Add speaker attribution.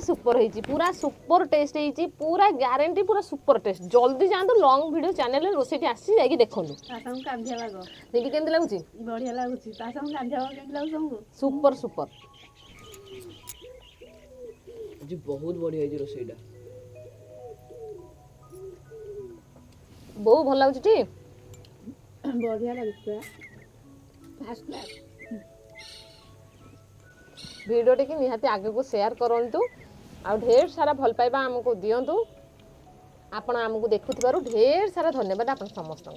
Speaker 1: super होईची पूरा super test होईची पूरा guarantee पूरा सुपर टेस्ट जल्दी जातु लॉन्ग वीडियो चैनल रोसेटी आसी जाई देखनु
Speaker 2: तासम कांधिया लाग
Speaker 1: देखि केंत लागुची
Speaker 2: बढ़िया लागुची तासम कांधिया केंत लागु तुमको
Speaker 1: सुपर सुपर
Speaker 3: जी बहुत बढ़िया है रोसईटा
Speaker 1: बहु भल लागुची टी
Speaker 2: बढ़िया लागुची फास्ट क्लास
Speaker 1: वीडियो टी निहाती आगे को शेयर करंतु आ ढेर सारा भल पाइबा हमको दियंतु आपण हमको देखुथिबारु ढेर सारा धन्यवाद आपण समस्त